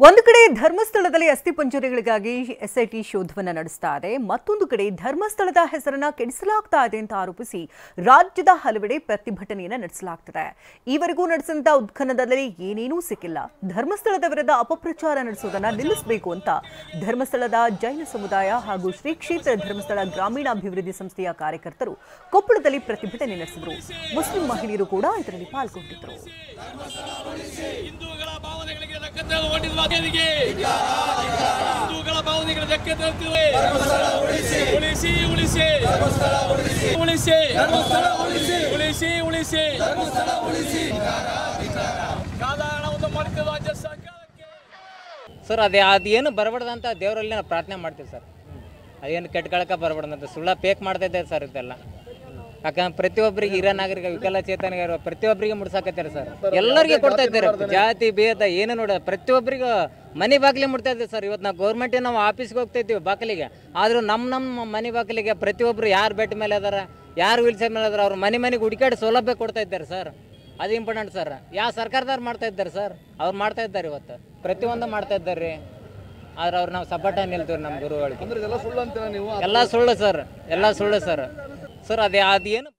ಒಂದು ಕಡೆ ಧರ್ಮಸ್ಥಳದಲ್ಲಿ ಅಸ್ಥಿಪಂಜರಗಳಿಗಾಗಿ ಎಸ್ಐಟಿ ಶೋಧವನ್ನು ನಡೆಸ್ತಾ ಇದೆ, ಮತ್ತೊಂದು ಕಡೆ ಧರ್ಮಸ್ಥಳದ ಹೆಸರನ್ನ ಕೆಡಿಸಲಾಗ್ತಾ ಇದೆ ಅಂತ ಆರೋಪಿಸಿ ರಾಜ್ಯದ ಹಲವೆಡೆ ಪ್ರತಿಭಟನೆಯನ್ನು ನಡೆಸಲಾಗ್ತಿದೆ. ಈವರೆಗೂ ನಡೆಸಿದಂತ ಉತ್ಖನನದಲ್ಲಿ ಏನೇನೂ ಸಿಕ್ಕಿಲ್ಲ. ಧರ್ಮಸ್ಥಳದ ವಿರುದ್ಧ ಅಪಪ್ರಚಾರ ನಡೆಸುವುದನ್ನು ನಿಲ್ಲಿಸಬೇಕು ಅಂತ ಧರ್ಮಸ್ಥಳದ ಜೈನ ಸಮುದಾಯ ಹಾಗೂ ಶ್ರೀ ಕ್ಷೇತ್ರ ಧರ್ಮಸ್ಥಳ ಗ್ರಾಮೀಣಾಭಿವೃದ್ಧಿ ಸಂಸ್ಥೆಯ ಕಾರ್ಯಕರ್ತರು ಕೊಪ್ಪಳದಲ್ಲಿ ಪ್ರತಿಭಟನೆ ನಡೆಸಿದರು. ಮುಸ್ಲಿಂ ಮಹಿಳೆಯರು ಕೂಡ ಇದರಲ್ಲಿ ಪಾಲ್ಗೊಂಡಿದ್ದರು. ಸರ್ ಅದೇನು ಬರಬಾರ್ದಂತ ದೇವರಲ್ಲಿ ನಾವು ಪ್ರಾರ್ಥನೆ ಮಾಡ್ತೀವಿ ಸರ್. ಅದೇನು ಕೆಟ್ಟಗಳಕ ಬರಬಾರ್ದಂತ ಸುಳ್ಳ ಪೇಕ್ ಮಾಡ್ತಾ ಇದ್ದಾರೆ ಸರ್. ಇದೆಲ್ಲ ಯಾಕಂದ್ರೆ ಪ್ರತಿಯೊಬ್ಬರಿಗೆ ಹಿರಿಯ ನಾಗರಿಕ ವಿಕಲಚೇತನಿಗೆ ಪ್ರತಿಯೊಬ್ಬರಿಗೆ ಮುಡ್ಸಾಕತ್ತಾರೆ ಸರ್. ಎಲ್ಲರಿಗೆ ಕೊಡ್ತಾ ಇದ್ದಾರೆ. ಜಾತಿ ಭೇದ ಏನು ನೋಡ ಪ್ರತಿಯೊಬ್ಬರಿಗೂ ಮನೆ ಬಾಗಿಲಿಗೆ ಮುಡ್ತಾ ಇದ್ದೀವಿ ಸರ್. ಇವತ್ತು ನಾವು ಗೌರ್ಮೆಂಟಿಗೆ ನಾವು ಆಫೀಸ್ಗೆ ಹೋಗ್ತಾ ಇದ್ದೀವಿ ಬಾಗಿಲಿಗೆ, ಆದರೂ ನಮ್ಮ ಮನೆ ಬಾಗಿಲಿಗೆ ಪ್ರತಿಯೊಬ್ಬರು ಯಾರು ಬೆಡ್ ಮೇಲೆ ಅದಾರ, ಯಾರು ವೀಲ್ ಚೇರ್ ಮೇಲೆ ಅದಾರ, ಅವ್ರು ಮನೆಗೆ ಹುಡುಕಾಡಿ ಸೌಲಭ್ಯ ಕೊಡ್ತಾ ಇದ್ದಾರೆ ಸರ್. ಅದು ಇಂಪಾರ್ಟೆಂಟ್ ಸರ್. ಯಾವ ಸರ್ಕಾರದವ್ರು ಮಾಡ್ತಾ ಇದ್ದಾರೆ ಸರ್, ಅವ್ರು ಮಾಡ್ತಾ ಇದ್ದಾರೆ. ಇವತ್ತು ಪ್ರತಿಯೊಂದು ಮಾಡ್ತಾ ಇದ್ದಾರೆ ರೀ. ಆದ್ರೆ ಅವ್ರು ನಾವು ಸಪೋರ್ಟ್ ನಿಲ್ತೀವಿ ನಮ್ಮ ಗುರುಗಳಿಗೆ. ಎಲ್ಲ ಸುಳ್ಳು ಸರ್, ಎಲ್ಲ ಸುಳ್ಳು ಸರ್. ಸರ್ ಅದೇನು